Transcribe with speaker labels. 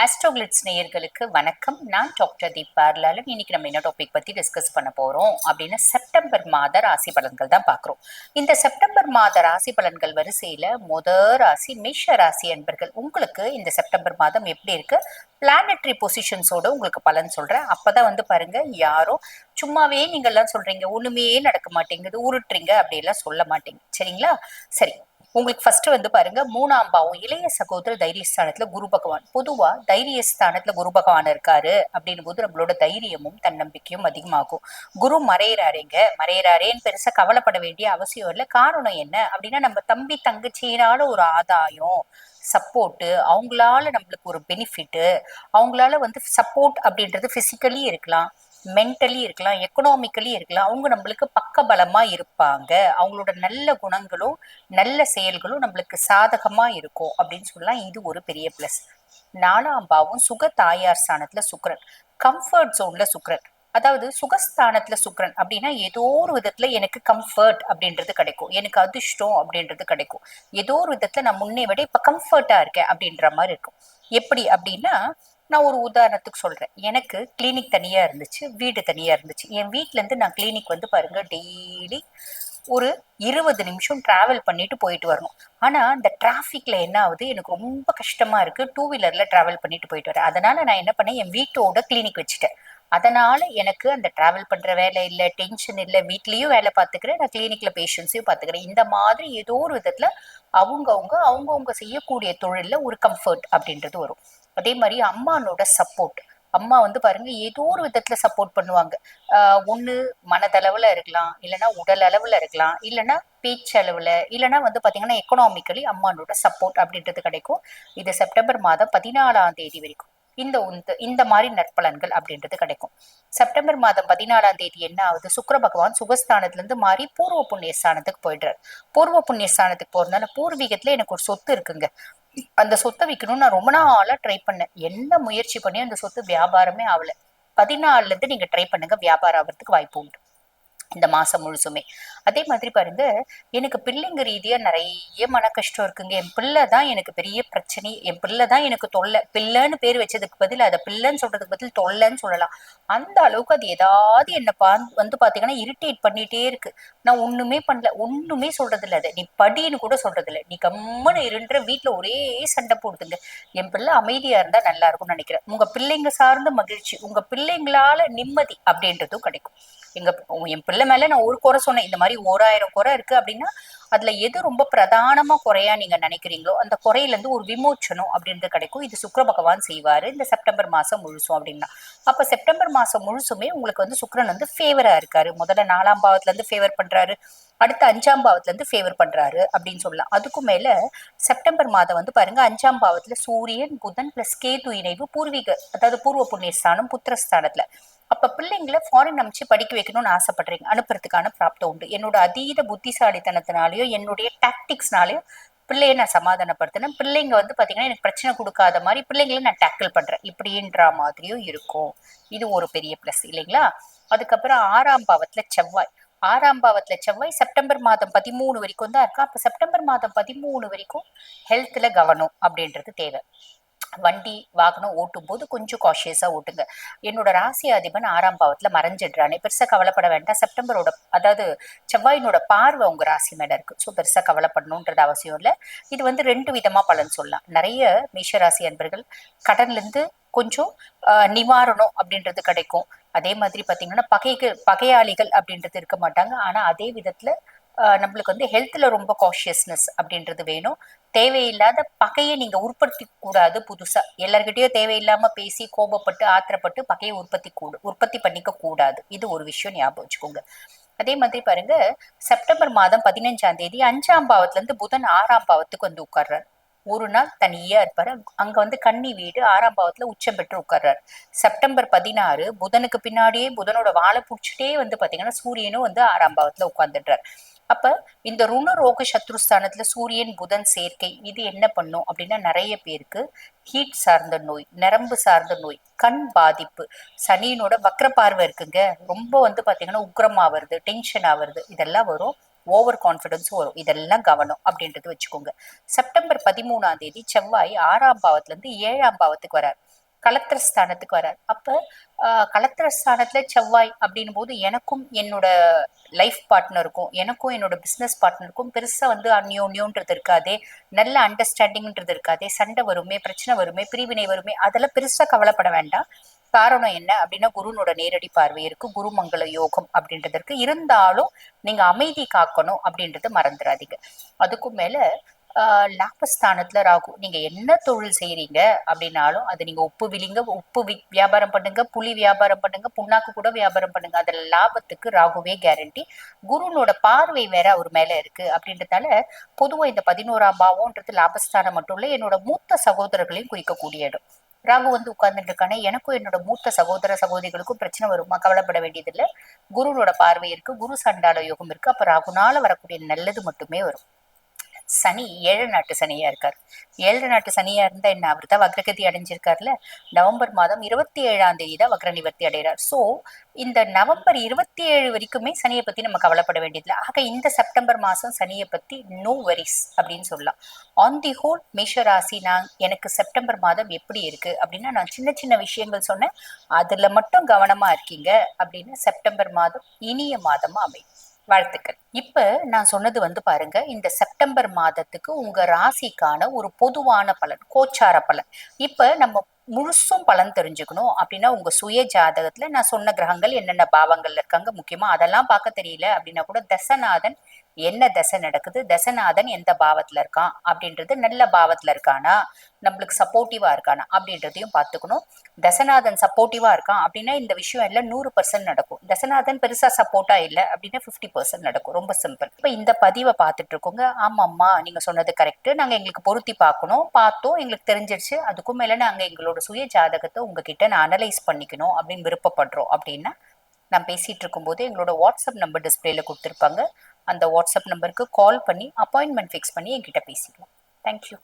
Speaker 1: ஆஸ்ட்ரோகிளிட்ஸ் நேயர்களுக்கு வணக்கம். நான் டாக்டர் தீபார்லாலன். இன்னைக்கு நம்ம என்ன டாபிக் பத்தி டிஸ்கஸ் பண்ண போறோம் அப்படின்னா செப்டம்பர் மாத ராசி பலன்கள் தான் பார்க்குறோம். இந்த செப்டம்பர் மாத ராசி பலன்கள் வரிசையில ராசி மேஷ ராசி அன்பர்கள். உங்களுக்கு இந்த செப்டம்பர் மாதம் எப்படி இருக்கு, பிளானட்டரி பொசிஷன்ஸோட உங்களுக்கு பலன் சொல்றேன். அப்பதான் பாருங்க, யாரோ சும்மாவே நீங்க எல்லாம் சொல்றீங்க ஒண்ணுமே நடக்க மாட்டேங்குது உருட்டுறீங்க அப்படியெல்லாம் சொல்ல மாட்டீங்க, சரிங்களா? சரி, உங்களுக்கு ஃபர்ஸ்ட் பாருங்க, மூணாம் பாவம் இளைய சகோதர தைரியஸ்தானத்துல குரு பகவான். பொதுவா தைரியஸ்தானத்துல குரு பகவான் இருக்காரு அப்படின்னும் போது நம்மளோட தைரியமும் தன்னம்பிக்கையும் அதிகமாகும். குரு மறையறாரேன்னு பெருசா கவலைப்பட வேண்டிய அவசியம் இல்லை. காரணம் என்ன அப்படின்னா, நம்ம தம்பி தங்கச்சியினால ஒரு ஆதாயம், சப்போர்ட், அவங்களால நம்மளுக்கு ஒரு பெனிஃபிட், அவங்களால சப்போர்ட் அப்படின்றது பிசிக்கலி இருக்கலாம், மென்டலி இருக்கலாம், எக்கனாமிக்கலி இருக்கலாம். அவங்க நம்மளுக்கு பக்க பலமா இருப்பாங்க. அவங்களோட நல்ல குணங்களும் நல்ல செயல்களும் நம்மளுக்கு சாதகமா இருக்கும் அப்படின்னு சொல்லலாம். இது ஒரு பெரிய பிளஸ். நாலாம் பாவம் சுக தாயார் ஸ்தானத்துல சுக்கிரன், கம்ஃபர்ட் ஜோன்ல சுக்கிரன். அதாவது சுகஸ்தானத்துல சுக்கிரன் அப்படின்னா ஏதோ ஒரு விதத்துல எனக்கு கம்ஃபர்ட் அப்படின்றது கிடைக்கும், எனக்கு அதிர்ஷ்டம் அப்படின்றது கிடைக்கும். ஏதோ ஒரு விதத்துல நான் முன்னே விட இப்ப கம்ஃபர்ட்டா இருக்கேன் அப்படின்ற மாதிரி இருக்கும். எப்படி அப்படின்னா, நான் ஒரு உதாரணத்துக்கு சொல்றேன். எனக்கு கிளினிக் தனியா இருந்துச்சு, வீடு தனியா இருந்துச்சு. என் வீட்ல இருந்து நான் கிளினிக் பாருங்க டெய்லி ஒரு 20 நிமிஷம் டிராவல் பண்ணிட்டு போயிட்டு வரணும். ஆனா அந்த டிராபிக்ல என்ன ஆகுது, எனக்கு ரொம்ப கஷ்டமா இருக்கு டூ வீலர்ல டிராவல் பண்ணிட்டு போயிட்டு வரேன். அதனால நான் என்ன பண்ணேன், என் வீட்டோட கிளினிக் வச்சுட்டேன். அதனால எனக்கு அந்த டிராவல் பண்ற வேலை இல்லை, டென்ஷன் இல்லை, வீட்லயும் வேலை பார்த்துக்கிறேன், நான் கிளினிக்ல பேஷண்ட்ஸையும் பார்த்துக்கிறேன். இந்த மாதிரி ஏதோ ஒரு விதத்துல அவங்கவுங்க செய்யக்கூடிய தொழில்ல ஒரு கம்ஃபர்ட் அப்படின்றது வரும். அதே மாதிரி அம்மானோட சப்போர்ட். அம்மா பாருங்க ஏதோ ஒரு விதத்துல சப்போர்ட் பண்ணுவாங்க. ஒண்ணு மனதளவுல இருக்கலாம், இல்லைன்னா உடல் அளவுல இருக்கலாம், இல்லைன்னா பேச்சளவுல, இல்லைன்னா பாத்தீங்கன்னா எக்கனாமிக்கலி அம்மானோட சப்போர்ட் அப்படின்றது கிடைக்கும். இது செப்டம்பர் மாதம் 14ஆம் தேதி வரைக்கும் இந்த மாதிரி நற்பலன்கள் அப்படின்றது கிடைக்கும். செப்டம்பர் மாதம் 14ஆம் தேதி என்ன ஆகுது, சுக்கிர பகவான் சுகஸ்தானத்துல இருந்து மாறி பூர்வ புண்ணிய ஸ்தானத்துக்கு போயிடுறாரு. பூர்வ புண்ணிய ஸ்தானத்துக்கு போறதுனால பூர்வீகத்துல எனக்கு ஒரு சொத்து இருக்குங்க. அந்த சொத்தை விற்கணும்னு நான் ரொம்ப நாளா ட்ரை பண்ணேன். என்ன முயற்சி பண்ணி அந்த சொத்து வியாபாரமே ஆகல. 14ல இருந்து நீங்க ட்ரை பண்ணுங்க, வியாபாரம் ஆகிறதுக்கு வாய்ப்பு உண்டு இந்த மாசம் முழுசுமே. அதே மாதிரி பாருங்க, எனக்கு பிள்ளைங்க ரீதியா நிறைய மன கஷ்டம் இருக்குங்க. என் பிள்ளை தான் எனக்கு பெரிய பிரச்சனை, என் பிள்ளை தான் எனக்கு தொல்லை. பிள்ளைன்னு பேர் வச்சதுக்கு பதில் அதை பிள்ளைன்னு சொல்றதுக்கு பதில் தொல்லைன்னு சொல்லலாம். அந்த அளவுக்கு அது ஏதாவது என்ன பாத்தீங்கன்னா இரிட்டேட் பண்ணிட்டே இருக்கு. நான் ஒண்ணுமே பண்ணல, ஒண்ணுமே சொல்றது இல்ல, அதை நீ படின்னு கூட சொல்றது இல்ல, நீ கம்முன்னு இருன்ற வீட்டுல ஒரே சண்டை போடுதுங்க. என் பிள்ளை அமைதியா இருந்தா நல்லா இருக்கும்னு நினைக்கிறேன். உங்க பிள்ளைங்க சார்ந்த மகிழ்ச்சி, உங்க பிள்ளைங்களால நிம்மதி அப்படின்றதும் கிடைக்கும். எங்க என் பிள்ளை மேல நான் ஒரு குறை சொன்னேன், இந்த மாதிரி 1000 குறை இருக்கு அப்படின்னா அதுல எது ரொம்ப பிரதானமா குறையா நீங்க நினைக்கிறீங்களோ அந்த குறையில இருந்து ஒரு விமோச்சனம் அப்படின்றது கிடைக்கும். இது சுக்கிர பகவான் செய்வாரு இந்த செப்டம்பர் மாசம் முழுசும் அப்படின்னா. அப்ப செப்டம்பர் மாசம் முழுசுமே உங்களுக்கு சுக்கிரன் ஃபேவரா இருக்காரு. முதல்ல 4ஆம் பாவத்துல இருந்து ஃபேவர் பண்றாரு, அடுத்து 5ஆம் பாவத்துல இருந்து ஃபேவர் பண்றாரு அப்படின்னு சொல்லலாம். அதுக்கும் மேல செப்டம்பர் மாதம் பாருங்க, 5ஆம் பாவத்துல சூரியன் புதன் பிளஸ் கேது இணைவு பூர்வீக, அதாவது பூர்வ புண்ணியஸ்தானம் புத்திரஸ்தானத்துல. அப்ப பிள்ளைங்களை ஃபாரின் அனுப்பிச்சு படிக்க வைக்கணும்னு ஆசைப்படுறீங்க, அனுப்புறதுக்கான பிராப்தம் உண்டு. என்னோட அதீத புத்திசாலித்தனத்தினாலயோ என்னுடைய டாக்டிக்ஸ்னாலயோ பிள்ளைய நான் சமாதானப்படுத்தினேன். பிள்ளைங்க பாத்தீங்கன்னா எனக்கு பிரச்சனை கொடுக்காத மாதிரி பிள்ளைங்களை நான் டேக்கிள் பண்றேன் இப்படின்ற மாதிரியும் இருக்கும். இது ஒரு பெரிய பிளஸ் இல்லைங்களா? அதுக்கப்புறம் 6ஆம் பாவத்துல செவ்வாய். 6ஆம் பாவத்துல செவ்வாய் செப்டம்பர் மாதம் 13 வரைக்கும் தான் இருக்கு. அப்ப செப்டம்பர் மாதம் 13 வரைக்கும் ஹெல்த்ல கவனம் அப்படின்றது தேவை. வண்டி வாகனம் ஓட்டும் போது கொஞ்சம் காஷியஸா ஓட்டுங்க. என்னோட ராசி அதிபன் 6ஆம் பாவத்துல மறைஞ்சிடுறானே, பெருசா கவலைப்பட வேண்டாம். செப்டம்பரோட, அதாவது செவ்வாயினோட பார்வை உங்க ராசி மேல இருக்கு. ஸோ பெருசா கவலைப்படணும்ன்றது அவசியம் இல்லை. இது 2 விதமா பலன் சொல்லலாம். நிறைய மேஷராசி அன்பர்கள் கடன்ல இருந்து கொஞ்சம் நிவாரணம் அப்படின்றது கிடைக்கும். அதே மாதிரி பாத்தீங்கன்னா பகையாளிகள் அப்படின்றது இருக்க மாட்டாங்க. ஆனா அதே விதத்துல நம்மளுக்கு ஹெல்த்ல ரொம்ப காஷியஸ்னஸ் அப்படின்றது வேணும். தேவையில்லாத பகையை நீங்க உற்பத்தி கூடாது. புதுசா எல்லார்கிட்டயும் தேவையில்லாம பேசி கோபப்பட்டு ஆத்திரப்பட்டு பகையை உற்பத்தி பண்ணிக்க கூடாது. இது ஒரு விஷயம் ஞாபகம் வச்சுக்கோங்க. அதே மாதிரி பாருங்க, செப்டம்பர் மாதம் 15ஆம் தேதி 5ஆம் பாவத்துல இருந்து புதன் 6ஆம் பாவத்துக்கு உட்கார்றாரு. ஒரு நாள் தனியா இருப்பாரு. அங்க கன்னி வீடு 6ஆம் பாவத்துல உச்சம் பெற்று உட்கார்றாரு. செப்டம்பர் 16 புதனுக்கு பின்னாடியே புதனோட வாழை புடிச்சுட்டே பாத்தீங்கன்னா சூரியனும் 6ஆம் பாவத்துல உட்கார்ந்துடுறாரு. அப்ப இந்த ருண ரோக சத்ருஸ்தானத்துல சூரியன் புதன் சேர்க்கை இது என்ன பண்ணும் அப்படின்னா, நிறைய பேருக்கு ஹீட் சார்ந்த நோய், நரம்பு சார்ந்த நோய், கண் பாதிப்பு, சனியினோட வக்ர பார்வை இருக்குங்க, ரொம்ப பாத்தீங்கன்னா உக்ரமா வருது, டென்ஷன் ஆகுறது, இதெல்லாம் வரும். ஓவர் கான்பிடன்ஸும் வரும். இதெல்லாம் கவனம் அப்படின்றது வச்சுக்கோங்க. செப்டம்பர் 13ஆம் தேதி செவ்வாய் 6ஆம் பாவத்துல இருந்து 7ஆம் பாவத்துக்கு வரார். கலத்திர ஸ்தானத்துக்கு வரார். அப்ப கலத்திர ஸ்தானத்துல செவ்வாய் அப்படின்னும் போது எனக்கும் என்னோட லைஃப் பார்ட்னருக்கும் எனக்கும் என்னோட பிசினஸ் பார்ட்னருக்கும் பெருசா வந்து அந்யோன்யோன்றது இருக்காதே, நல்ல அண்டர்ஸ்டாண்டிங்ன்றது இருக்காதே, சண்டை வருமே, பிரச்சனை வருமே, பிரிவினை வருமே, அதெல்லாம் பெருசா கவலைப்பட வேண்டாம். காரணம் என்ன அப்படின்னா குருனோட நேரடி பார்வை இருக்கு, குருமங்கள யோகம் அப்படின்றதற்கு. இருந்தாலும் நீங்க அமைதி காக்கணும் அப்படின்றத மறந்துடாதீங்க. அதுக்கும் மேல லாபஸ்தானத்துல ராகு. நீங்க என்ன தொழில் செய்யறீங்க அப்படின்னாலும் அது நீங்க உப்பு விலிங்க, உப்பு வியாபாரம் பண்ணுங்க, புளி வியாபாரம் பண்ணுங்க, புண்ணாக்கு கூட வியாபாரம் பண்ணுங்க, அதுல லாபத்துக்கு ராகுவே கேரண்டி. குருனோட பார்வை வேற அவர் மேல இருக்கு அப்படின்றதால பொதுவா இந்த 11ஆம் பாவம்ன்றது லாபஸ்தானம் மட்டும் இல்ல, என்னோட மூத்த சகோதரர்களையும் குறிக்கக்கூடிய இடம். ராகு வந்து உட்கார்ந்துட்டு இருக்கானே, எனக்கும் என்னோட மூத்த சகோதர சகோதரிகளுக்கும் பிரச்சனை வருமா, கவலைப்பட வேண்டியதில்லை. குருனோட பார்வை இருக்கு, குரு சண்டால யோகம் இருக்கு. அப்ப ராகுனால வரக்கூடிய நல்லது மட்டுமே வரும். சனி 7 நாட்டு சனியா இருக்காரு. 7 நாட்டு சனியா இருந்தா என்ன, அவர் தான் வக்ரகதி அடைஞ்சிருக்காருல. நவம்பர் மாதம் 27ஆம் தேதி தான் வக்ர நிவர்த்தி அடைகிறார். சோ இந்த நவம்பர் 27 வரைக்குமே சனியை பத்தி நம்ம கவலைப்பட வேண்டியதில்லை. ஆக இந்த செப்டம்பர் மாசம் சனியை பத்தி நோ வரிஸ் அப்படின்னு சொல்லலாம். ஆன் தி ஹோல் மேஷராசி நான் எனக்கு செப்டம்பர் மாதம் எப்படி இருக்கு அப்படின்னா, நான் சின்ன சின்ன விஷயங்கள் சொன்னேன், அதுல மட்டும் கவனமா இருக்கீங்க அப்படின்னு செப்டம்பர் மாதம் இனிய மாதமா அமையும். வாழ்த்துக்கள். இப்ப நான் சொன்னது வந்து பாருங்க, இந்த செப்டம்பர் மாதத்துக்கு உங்க ராசிக்கான ஒரு பொதுவான பலன், கோச்சார பலன். இப்ப நம்ம முழுசும் பலன் தெரிஞ்சுக்கணும் அப்படின்னா உங்க சுய ஜாதகத்துல நான் சொன்ன கிரகங்கள் என்னென்ன பாவங்கள்ல இருக்காங்க, முக்கியமா அதெல்லாம் பார்க்க தெரியல அப்படின்னா கூட தசநாதன் என்ன தசை நடக்குது, தசநாதன் எந்த பாவத்துல இருக்கான் அப்படின்றது, நல்ல பாவத்துல இருக்கானா, நம்மளுக்கு சப்போர்ட்டிவா இருக்கானா அப்படின்றதையும் பார்த்துக்கணும். தசநாதன் சப்போர்ட்டிவா இருக்கான் அப்படின்னா இந்த விஷயம் எல்லாம் 100% நடக்கும். தசநாதன் பெருசா சப்போர்ட்டா இல்லை அப்படின்னா 50% நடக்கும். ரொம்ப சிம்பிள். இப்ப இந்த பதிவை பார்த்துட்டு இருக்கோங்க, ஆமாம்மா நீங்க சொன்னது கரெக்ட், நாங்க எங்களுக்கு பொருத்தி பார்க்கணும், பார்த்தோம், எங்களுக்கு தெரிஞ்சிருச்சு, அதுக்கும் மேல நாங்க எங்களோட சுய ஜாதகத்தை உங்ககிட்ட நான் அனலைஸ் பண்ணிக்கணும் அப்படின்னு விருப்பப்படுறோம் அப்படின்னா, நான் பேசிட்டு இருக்கும்போது எங்களோட வாட்ஸ்அப் நம்பர் டிஸ்பிளேல கொடுத்துருப்பாங்க, அந்த வாட்ஸ்அப் நம்பருக்கு கால் பண்ணி அப்பாயின்மெண்ட் ஃபிக்ஸ் பண்ணி என்கிட்ட பேசிக்கலாம். தேங்க்யூ.